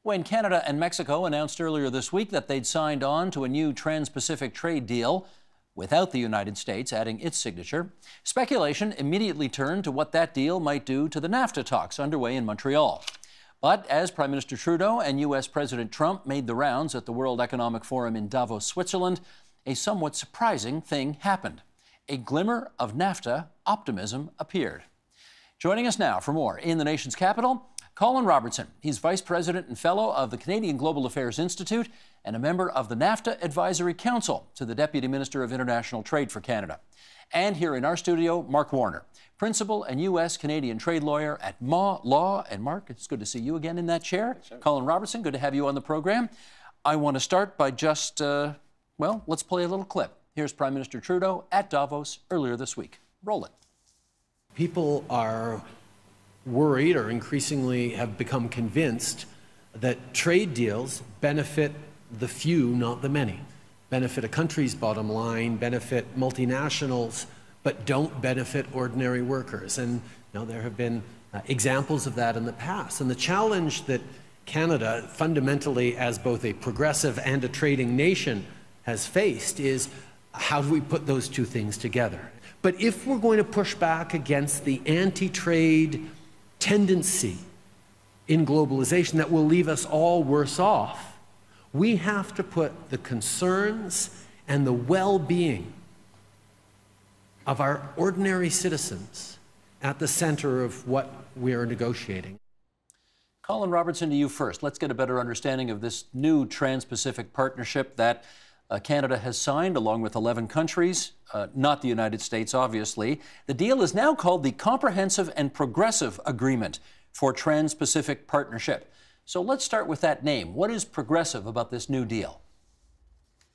When Canada and Mexico announced earlier this week that they'd signed on to a new trans-Pacific trade deal without the United States adding its signature, speculation immediately turned to what that deal might do to the Nafta talks underway in Montreal. But as Prime Minister Trudeau and U.S. President Trump made the rounds at the World Economic Forum in Davos, Switzerland, a somewhat surprising thing happened. A glimmer of Nafta optimism appeared. Joining us now for more in the nation's capital, Colin Robertson. He's Vice President and Fellow of the Canadian Global Affairs Institute and a member of the Nafta Advisory Council to the Deputy Minister of International Trade for Canada. And here in our studio, Mark Warner, Principal and U.S.-Canadian trade lawyer at Maw Law. And Mark, it's good to see you again in that chair. Sure. Colin Robertson, good to have you on the program. I want to start by just, well, let's play a little clip. Here's Prime Minister Trudeau at Davos earlier this week. Roll it. People are worried or increasingly have become convinced that trade deals benefit the few, not the many. Benefit a country's bottom line, benefit multinationals, but don't benefit ordinary workers. And there have been examples of that in the past. And the challenge that Canada, fundamentally as both a progressive and a trading nation, has faced is how do we put those two things together? But if we're going to push back against the anti-trade tendency in globalization that will leave us all worse off, we have to put the concerns and the well-being of our ordinary citizens at the center of what we are negotiating. Colin Robertson, to you first. Let's get a better understanding of this new Trans-Pacific partnership that Canada has signed along with 11 countries, not the United States, obviously. The deal is now called the Comprehensive and Progressive Agreement for Trans-Pacific Partnership. So let's start with that name. What is progressive about this new deal?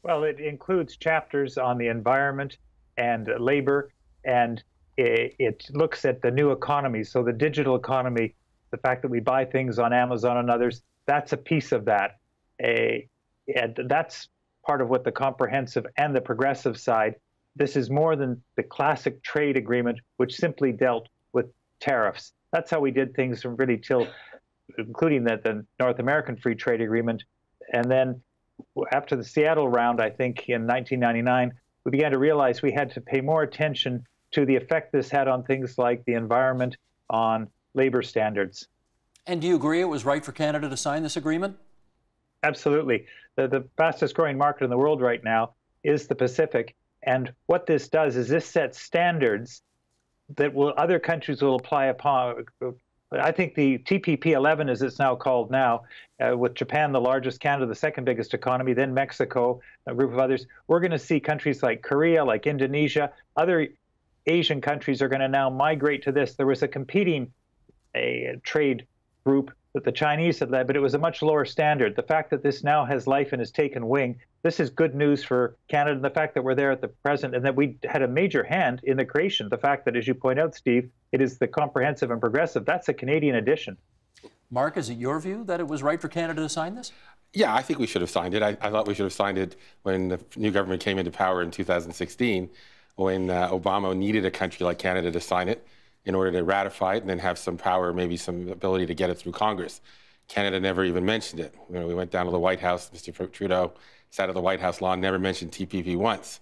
Well, it includes chapters on the environment and labor, and it looks at the new economy. So the digital economy, the fact that we buy things on Amazon and others, that's a piece of that. And that's part of what the comprehensive and the progressive side. This is more than the classic trade agreement, which simply dealt with tariffs. That's how we did things from really till, including the North American Free Trade Agreement. And then after the Seattle round, I think in 1999, we began to realize we had to pay more attention to the effect this had on things like the environment, on labor standards. And do you agree it was right for Canada to sign this agreement? Absolutely. The fastest growing market in the world right now is the Pacific. And what this does is this sets standards that other countries will apply upon. I think the TPP 11, as it's now called now, with Japan the largest, Canada the second biggest economy, then Mexico, a group of others, we're going to see countries like Korea, like Indonesia, other Asian countries are going to now migrate to this. There was a competing trade group that the Chinese had led, but it was a much lower standard. The fact that this now has life and has taken wing, this is good news for Canada. And the fact that we're there at the present and that we had a major hand in the creation, the fact that, as you point out, Steve, it is the comprehensive and progressive, that's a Canadian addition. Mark, is it your view that it was right for Canada to sign this? Yeah, I think we should have signed it. I thought we should have signed it when the new government came into power in 2016, when Obama needed a country like Canada to sign it in order to ratify it and then have some power, maybe some ability to get it through Congress. Canada never even mentioned it. We went down to the White House, Mr. Trudeau sat at the White House lawn, never mentioned TPP once.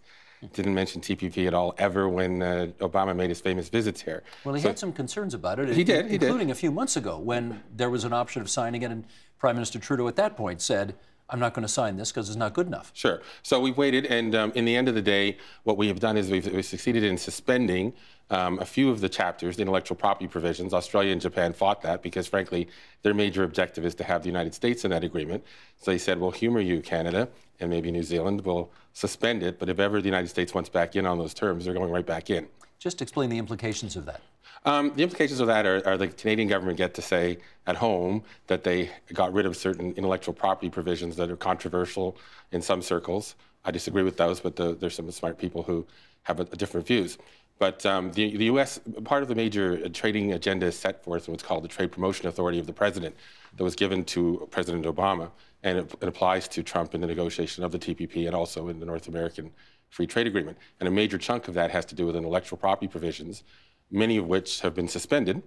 Didn't mention TPP at all ever when Obama made his famous visits here. Well, he had some concerns about it. He did. Including a few months ago when there was an option of signing it, and Prime Minister Trudeau at that point said, I'm not going to sign this because it's not good enough. Sure. So we waited, and in the end of the day, what we have done is we've succeeded in suspending a few of the chapters, the intellectual property provisions. Australia and Japan fought that because, frankly, their major objective is to have the United States in that agreement. So they said, we'll humor you, Canada, and maybe New Zealand. We'll suspend it, but if ever the United States wants back in on those terms, they're going right back in. Just explain the implications of that. The implications of that are the Canadian government get to say at home that they got rid of certain intellectual property provisions that are controversial in some circles. I disagree with those, but there's some smart people who have different views. But the U.S., part of the major trading agenda is set forth in what's called the Trade Promotion Authority of the President that was given to President Obama, and it applies to Trump in the negotiation of the TPP and also in the North American Free Trade Agreement. And a major chunk of that has to do with intellectual property provisions, many of which have been suspended.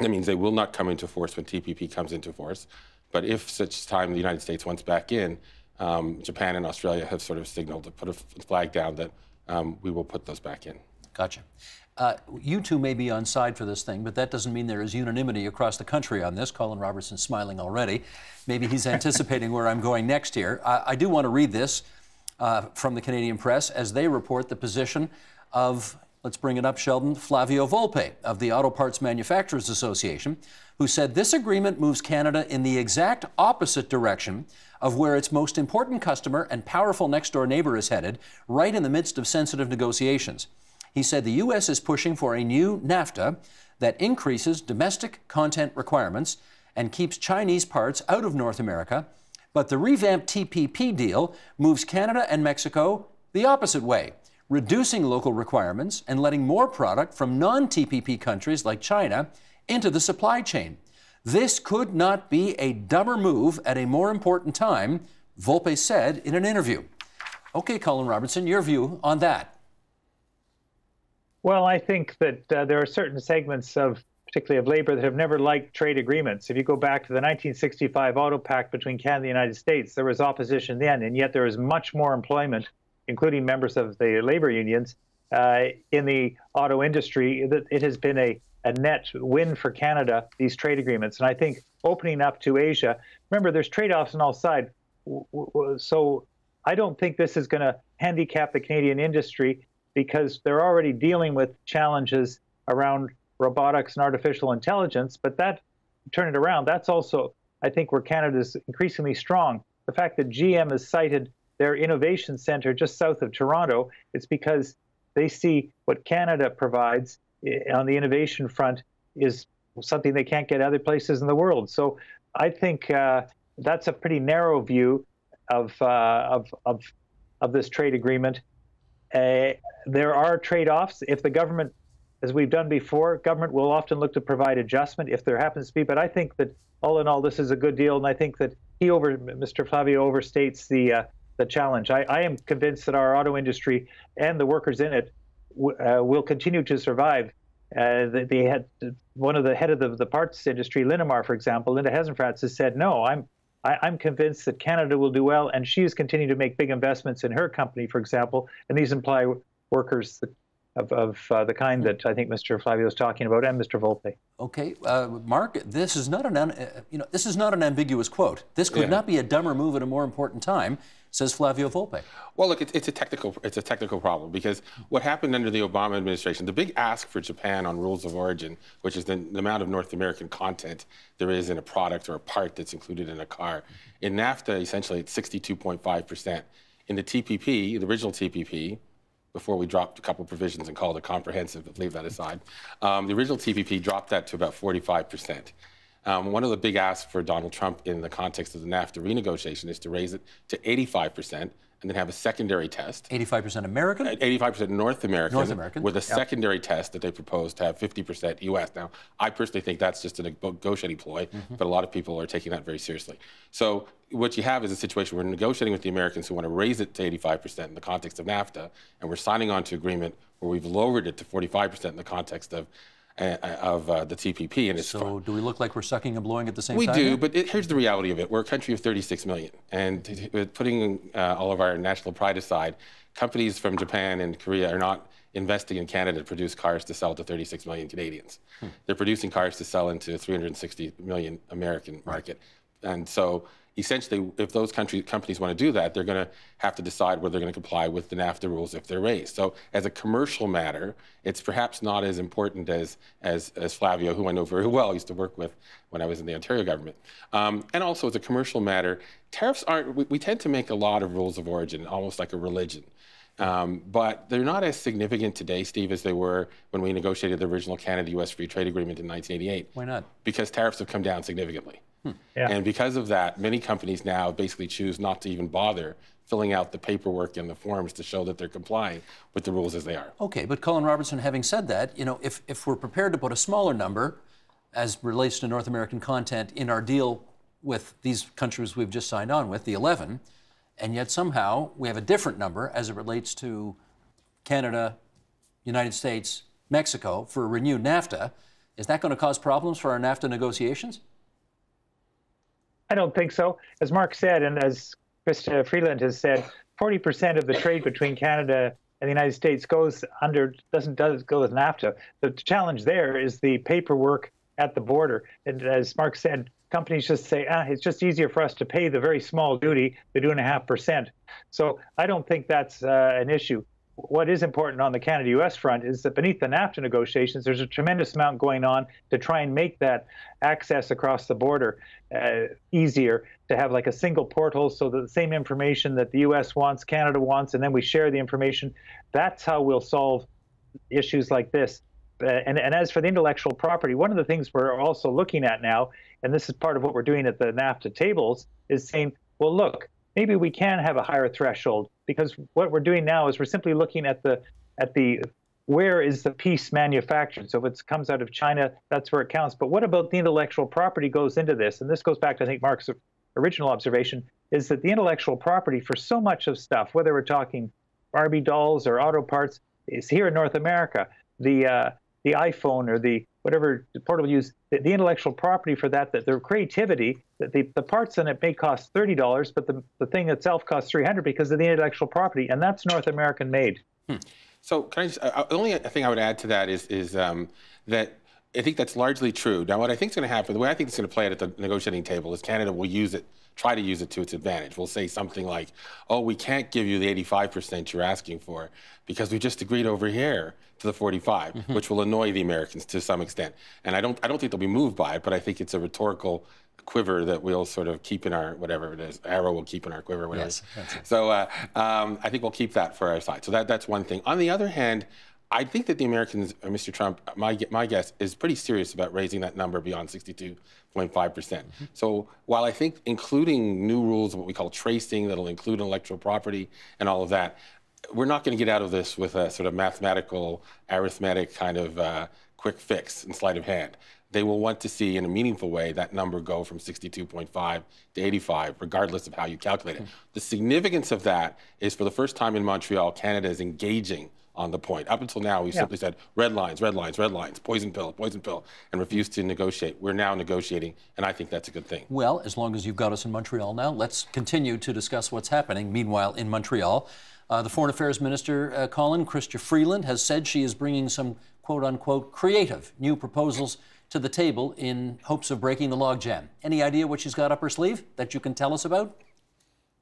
That means they will not come into force when TPP comes into force. But if such time the United States wants back in, Japan and Australia have sort of signaled to put a flag down that we will put those back in. Gotcha. You two may be on side for this thing, but that doesn't mean there is unanimity across the country on this. Colin Robertson's smiling already. Maybe he's anticipating where I'm going next here. I do want to read this from the Canadian press as they report the position of, let's bring it up, Sheldon, Flavio Volpe of the Auto Parts Manufacturers Association, who said this agreement moves Canada in the exact opposite direction of where its most important customer and powerful next-door neighbor is headed, right in the midst of sensitive negotiations. He said the U.S. is pushing for a new Nafta that increases domestic content requirements and keeps Chinese parts out of North America, but the revamped TPP deal moves Canada and Mexico the opposite way, reducing local requirements and letting more product from non-TPP countries like China into the supply chain. This could not be a dumber move at a more important time, Volpe said in an interview. Okay, Colin Robertson, your view on that? Well, I think that there are certain segments of, particularly of labor, that have never liked trade agreements. If you go back to the 1965 Auto Pact between Canada and the United States, there was opposition then, and yet there is much more employment, including members of the labor unions, in the auto industry. That it has been a net win for Canada, these trade agreements. And I think opening up to Asia, remember, there's trade-offs on all sides. So I don't think this is going to handicap the Canadian industry, because they're already dealing with challenges around robotics and artificial intelligence. But that, turn it around, that's also, I think, where Canada's increasingly strong. The fact that GM has cited their innovation center just south of Toronto, it's because they see what Canada provides on the innovation front is something they can't get other places in the world. So I think that's a pretty narrow view of this trade agreement. There are trade-offs. If the government, as we've done before, government will often look to provide adjustment if there happens to be. But I think that all in all, this is a good deal, and I think that Mr. Flavio overstates the challenge. I am convinced that our auto industry and the workers in it will continue to survive. They had one of the head of the parts industry, Linamar, for example, Linda Hesenfratz, has said, no, I'm convinced that Canada will do well, and she is continuing to make big investments in her company, for example, and these imply workers of the kind that I think Mr. Flavio is talking about, and Mr. Volpe. Okay, Mark, this is not an ambiguous quote. This could not be a dumber move at a more important time, says Flavio Volpe. Well, look, it's a technical problem, because what happened under the Obama administration, the big ask for Japan on rules of origin, which is the amount of North American content there is in a product or a part that's included in a car. In NAFTA, essentially, it's 62.5%. In the TPP, the original TPP, before we dropped a couple provisions and called it comprehensive, but leave that aside, the original TPP dropped that to about 45%. One of the big asks for Donald Trump in the context of the NAFTA renegotiation is to raise it to 85% and then have a secondary test. 85% American? 85% North American. North American. With a secondary test that they proposed to have 50% U.S. Now, I personally think that's just a negotiating ploy, but a lot of people are taking that very seriously. So what you have is a situation where we're negotiating with the Americans who want to raise it to 85% in the context of NAFTA, and we're signing on to an agreement where we've lowered it to 45% in the context of the TPP. And it's so do we look like we're sucking and blowing at the same time? We do, but here's the reality of it. We're a country of 36 million. And putting all of our national pride aside, companies from Japan and Korea are not investing in Canada to produce cars to sell to 36 million Canadians. They're producing cars to sell into 360 million American market. And so essentially, if those companies want to do that, they're going to have to decide whether they're going to comply with the NAFTA rules if they're raised. So as a commercial matter, it's perhaps not as important as Flavio, who I know very well, used to work with when I was in the Ontario government. And also as a commercial matter, tariffs aren't, we tend to make a lot of rules of origin, almost like a religion. But they're not as significant today, Steve, as they were when we negotiated the original Canada-U.S. Free Trade Agreement in 1988. Why not? Because tariffs have come down significantly. Yeah. And because of that, many companies now basically choose not to even bother filling out the paperwork and the forms to show that they're complying with the rules as they are. Okay, but Colin Robertson, having said that, you know, if we're prepared to put a smaller number as relates to North American content in our deal with these countries we've just signed on with, the 11, and yet somehow we have a different number as it relates to Canada, United States, Mexico for a renewed NAFTA, is that going to cause problems for our NAFTA negotiations? I don't think so. As Mark said, and as Krista Freeland has said, 40% of the trade between Canada and the United States doesn't go with Nafta. The challenge there is the paperwork at the border. And as Mark said, companies just say, it's just easier for us to pay the very small duty, the 2.5%. So I don't think that's an issue. What is important on the Canada-U.S. front is that beneath the NAFTA negotiations, there's a tremendous amount going on to try and make that access across the border easier, to have like a single portal so that the same information that the U.S. wants, Canada wants, and then we share the information. That's how we'll solve issues like this. And as for the intellectual property, one of the things we're also looking at now, and this is part of what we're doing at the NAFTA tables, is saying, well, look, maybe we can have a higher threshold, because what we're doing now is we're simply looking at the where is the piece manufactured. So if it comes out of China, that's where it counts. But what about the intellectual property goes into this? And this goes back to, I think, Mark's original observation, is that the intellectual property for so much of stuff, whether we're talking Barbie dolls or auto parts, is here in North America. The iPhone or the whatever portable use, the intellectual property for that the creativity, that the parts in it may cost $30, but the thing itself costs $300 because of the intellectual property, and that's North American made. So can I just, the only thing I would add to that is that I think that's largely true. Now, what I think is going to happen, the way I think it's going to play out at the negotiating table is Canada will try to use it to its advantage. We'll say something like, oh, we can't give you the 85% you're asking for because we just agreed over here to the 45, which will annoy the Americans to some extent. And I don't think they'll be moved by it, but I think it's a rhetorical quiver that we'll sort of keep in our, whatever it is, arrow we'll keep in our quiver, whatever. Yes, that's it. So I think we'll keep that for our side. So that's one thing. On the other hand, I think that the Americans, Mr. Trump, my guess is pretty serious about raising that number beyond 62.5%. So while I think including new rules, what we call tracing, that'll include intellectual property and all of that, we're not going to get out of this with a sort of mathematical, arithmetic kind of quick fix and sleight of hand. They will want to see in a meaningful way that number go from 62.5 to 85, regardless of how you calculate it. The significance of that is for the first time in Montreal, Canada is engaging on the point. Up until now, we simply said red lines, red lines, red lines, poison pill, and refused to negotiate. We're now negotiating, and I think that's a good thing. Well, as long as you've got us in Montreal now, let's continue to discuss what's happening. Meanwhile, in Montreal, the Foreign Affairs Minister, Chrystia Freeland, has said she is bringing some quote-unquote creative new proposals to the table in hopes of breaking the logjam. Any idea what she's got up her sleeve that you can tell us about?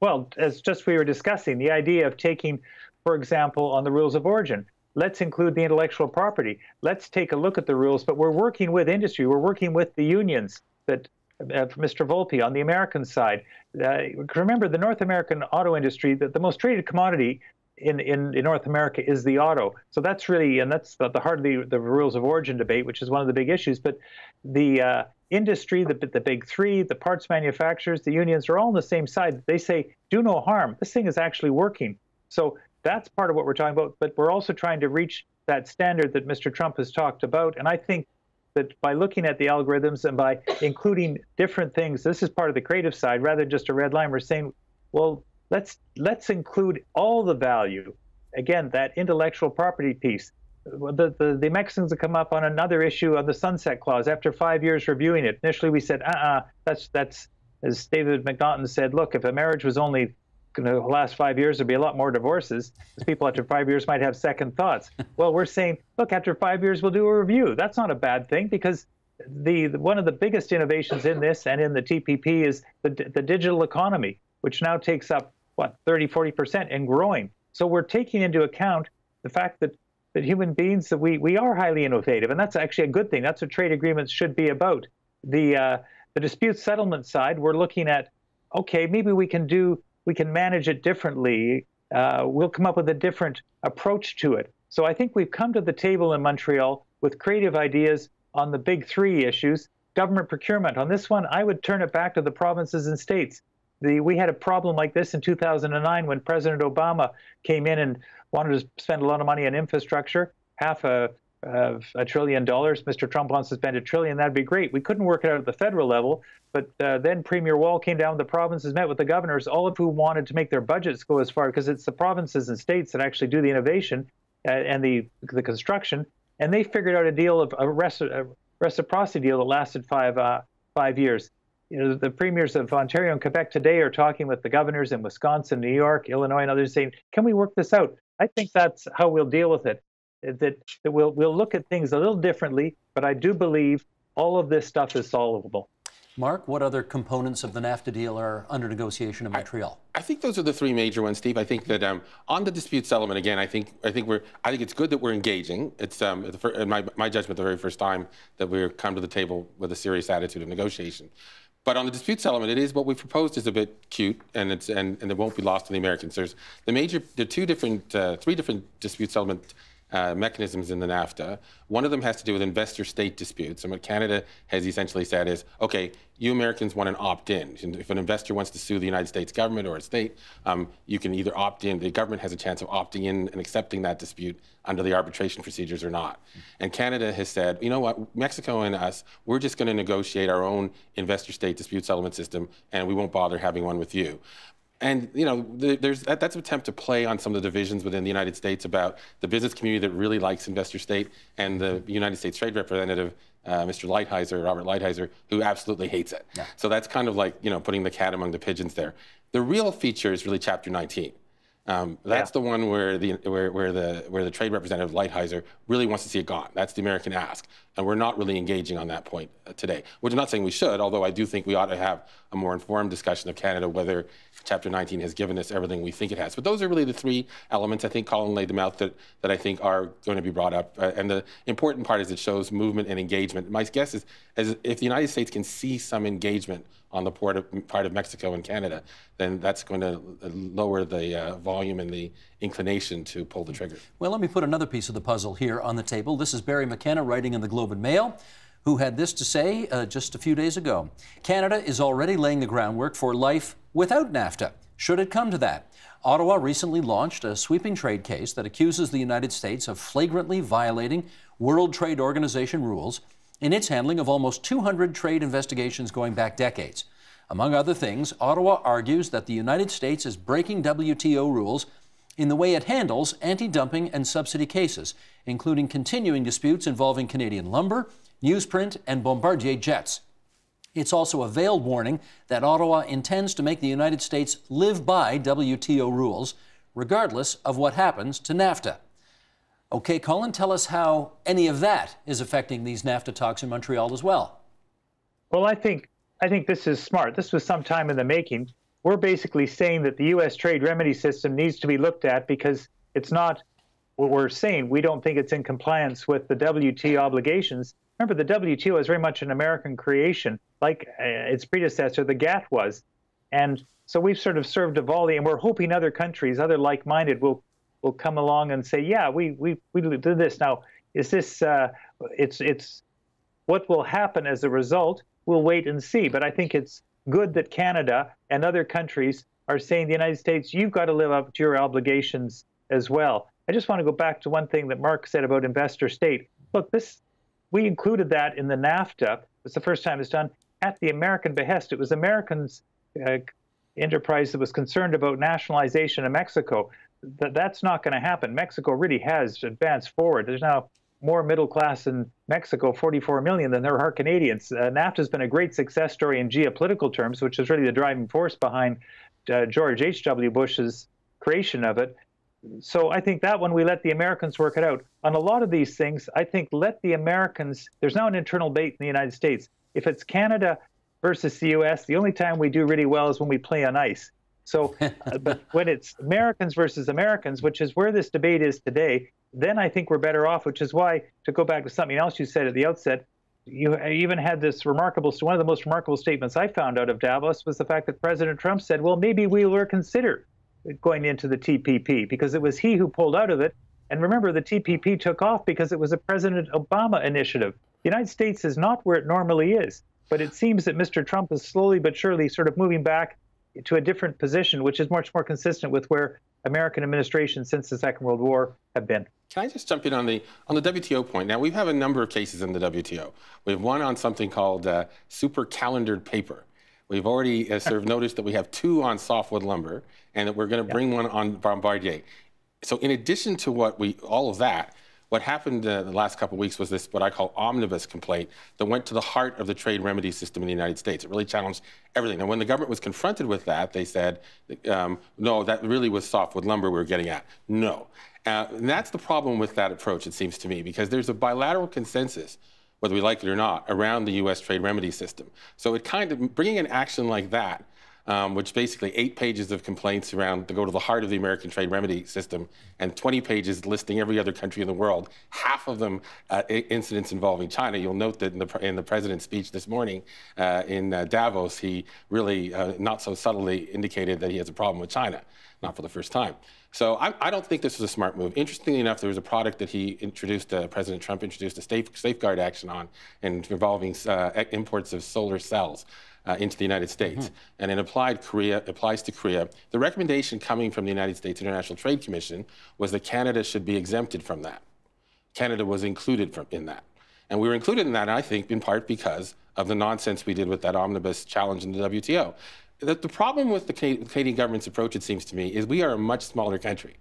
Well, as just we were discussing, the idea of taking, for example, on the rules of origin, let's include the intellectual property. Let's take a look at the rules, but we're working with industry. We're working with the unions that Mr. Volpe on the American side. Remember, the North American auto industry, the most traded commodity in North America is the auto. So that's really, and that's the heart of the rules of origin debate, which is one of the big issues. But the industry, the big three, the parts manufacturers, the unions are all on the same side. They say, do no harm. This thing is actually working. So that's part of what we're talking about. But we're also trying to reach that standard that Mr. Trump has talked about. And I think that by looking at the algorithms and by including different things, this is part of the creative side, rather than just a red line. We're saying, well, let's include all the value. Again, that intellectual property piece. The Mexicans have come up on another issue on the sunset clause after 5 years reviewing it. Initially, we said, that's as David McNaughton said, look, if a marriage was only going to last 5 years, there'd be a lot more divorces, because people after 5 years might have second thoughts. Well, we're saying, look, after 5 years, we'll do a review. That's not a bad thing, because one of the biggest innovations in this and in the TPP is the digital economy, which now takes up, 30–40% and growing. So we're taking into account the fact that human beings, that we are highly innovative, and that's actually a good thing. That's what trade agreements should be about. The dispute settlement side, we're looking at, okay, maybe we can manage it differently. We'll come up with a different approach to it. So I think we've come to the table in Montreal with creative ideas on the big three issues. Government procurement. On this one, I would turn it back to the provinces and states. We had a problem like this in 2009 when President Obama came in and wanted to spend a lot of money on infrastructure, half a $1 trillion. Mr. Trump wants to spend $1 trillion. That'd be great. We couldn't work it out at the federal level, but then Premier Wall came down. The provinces met with the governors, all of who wanted to make their budgets go as far, because it's the provinces and states that actually do the innovation and the construction, and they figured out a deal of a reciprocity deal that lasted five years. the premiers of Ontario and Quebec today are talking with the governors in Wisconsin, New York, Illinois, and others saying, can we work this out? I think that's how we'll deal with it. That we'll look at things a little differently, but I do believe all of this stuff is solvable. Mark, what other components of the NAFTA deal are under negotiation in Montreal? I think those are the three major ones, Steve. I think that on the dispute settlement, again, I think it's good that we're engaging. It's in my judgment, the very first time that we've come to the table with a serious attitude of negotiation. But on the dispute settlement, it is what we proposed is a bit cute, and it won't be lost to the Americans. There are three different dispute settlement mechanisms in the NAFTA. One of them has to do with investor-state disputes. And what Canada has essentially said is, okay, you Americans want an opt-in. If an investor wants to sue the United States government or a state, you can either opt in. The government has a chance of opting in and accepting that dispute under the arbitration procedures or not. And Canada has said, you know what, Mexico and us, we're just going to negotiate our own investor-state dispute settlement system, and we won't bother having one with you. And that's an attempt to play on some of the divisions within the United States about the business community that really likes investor state and the United States Trade Representative, Mr. Lighthizer, Robert Lighthizer, who absolutely hates it. Yeah. So that's kind of like putting the cat among the pigeons there. The real feature is really Chapter 19. That's the one where the trade representative Lighthizer really wants to see it gone. That's the American ask, and we're not really engaging on that point today. Which I'm not saying we should, although I do think we ought to have a more informed discussion of Canada whether Chapter 19 has given us everything we think it has. But those are really the three elements. I think Colin laid them out that I think are going to be brought up. And the important part is it shows movement and engagement. My guess is if the United States can see some engagement on the part of Mexico and Canada, then that's going to lower the volume and the inclination to pull the trigger. Well, let me put another piece of the puzzle here on the table. This is Barry McKenna writing in the Globe and Mail, who had this to say just a few days ago. Canada is already laying the groundwork for life without NAFTA, should it come to that. Ottawa recently launched a sweeping trade case that accuses the United States of flagrantly violating World Trade Organization rules in its handling of almost 200 trade investigations going back decades. Among other things, Ottawa argues that the United States is breaking WTO rules in the way it handles anti-dumping and subsidy cases, including continuing disputes involving Canadian lumber, newsprint, and Bombardier jets. It's also a veiled warning that Ottawa intends to make the United States live by WTO rules, regardless of what happens to NAFTA. Okay, Colin, tell us how any of that is affecting these NAFTA talks in Montreal as well. Well, I think this is smart. This was some time in the making. We're basically saying that the U.S. trade remedy system needs to be looked at because it's not what we're saying. We don't think it's in compliance with the WTO obligations. Remember, the WTO is very much an American creation, like its predecessor, the GATT was. And so we've sort of served a volley, and we're hoping other countries, other like-minded, will come along and say, yeah, we did this. Now, is this, it's what will happen as a result? We'll wait and see. But I think it's good that Canada and other countries are saying, the United States, you've got to live up to your obligations as well. I just want to go back to one thing that Mark said about investor state. Look, we included that in the NAFTA. It's the first time it's done at the American behest. It was Americans' enterprise that was concerned about nationalization of Mexico. That's not going to happen. Mexico really has advanced forward. There's now more middle class in Mexico, 44 million, than there are Canadians. NAFTA has been a great success story in geopolitical terms, which is really the driving force behind George H.W. Bush's creation of it. So I think that when we let the Americans work it out. On a lot of these things, I think let the Americans, there's now an internal debate in the United States. If it's Canada versus the U.S., the only time we do really well is when we play on ice. So, but when it's Americans versus Americans, which is where this debate is today, then I think we're better off, which is why, to go back to something else you said at the outset, you even had this remarkable, one of the most remarkable statements I found out of Davos was the fact that President Trump said, well, maybe we will consider going into the TPP, because it was he who pulled out of it. And remember, the TPP took off because it was a President Obama initiative. The United States is not where it normally is, but it seems that Mr. Trump is slowly but surely sort of moving back to a different position, which is much more consistent with where American administrations since the Second World War have been. Can I just jump in on the WTO point? Now, we have a number of cases in the WTO. We have one on something called super calendared paper. We've already served notice that we have 2 on softwood lumber, and that we're going to bring one on Bombardier. So in addition to all of that, What happened the last couple of weeks was this, what I call omnibus complaint, that went to the heart of the trade remedy system in the United States. It really challenged everything. And when the government was confronted with that, they said, no, that really was softwood lumber we were getting at. No. And that's the problem with that approach, it seems to me, because there's a bilateral consensus, whether we like it or not, around the U.S. trade remedy system. So it kind of, bringing an action like that, which basically 8 pages of complaints around to go to the heart of the American trade remedy system and 20 pages listing every other country in the world, half of them incidents involving China. You'll note that in the president's speech this morning in Davos, he really not so subtly indicated that he has a problem with China, not for the first time. So I don't think this was a smart move. Interestingly enough, there was a product that he introduced, President Trump introduced a safeguard action on involving imports of solar cells into the United States. And it applies to Korea. The recommendation coming from the United States International Trade Commission was that Canada should be exempted from that. Canada was included in that. And we were included in that, I think, in part because of the nonsense we did with that omnibus challenge in the WTO. The problem with the Canadian government's approach, it seems to me, is we are a much smaller country.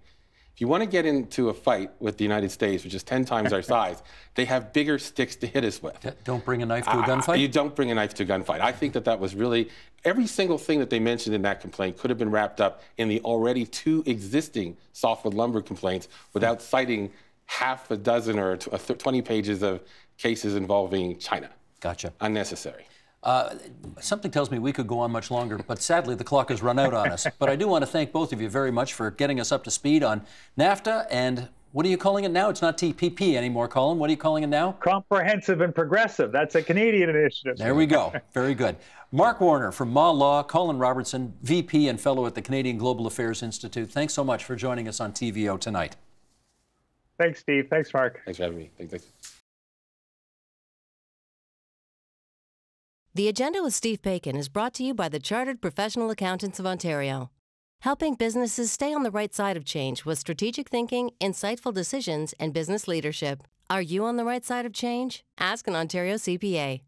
If you want to get into a fight with the United States, which is 10 times our size, they have bigger sticks to hit us with. Don't bring a knife to a gunfight? You don't bring a knife to a gunfight. I think that was really, every single thing that they mentioned in that complaint could have been wrapped up in the already 2 existing softwood lumber complaints without citing half a dozen or 20 pages of cases involving China. Gotcha. Unnecessary. Something tells me we could go on much longer, but sadly the clock has run out on us. But I do want to thank both of you very much for getting us up to speed on NAFTA and what are you calling it now? It's not TPP anymore, Colin. What are you calling it now? Comprehensive and progressive. That's a Canadian initiative. There we go. Very good. Mark Warner from Ma Law, Colin Robertson, VP and Fellow at the Canadian Global Affairs Institute. Thanks so much for joining us on TVO tonight. Thanks, Steve. Thanks, Mark. Thanks for having me. Thanks. The Agenda with Steve Paikin is brought to you by the Chartered Professional Accountants of Ontario, helping businesses stay on the right side of change with strategic thinking, insightful decisions, and business leadership. Are you on the right side of change? Ask an Ontario CPA.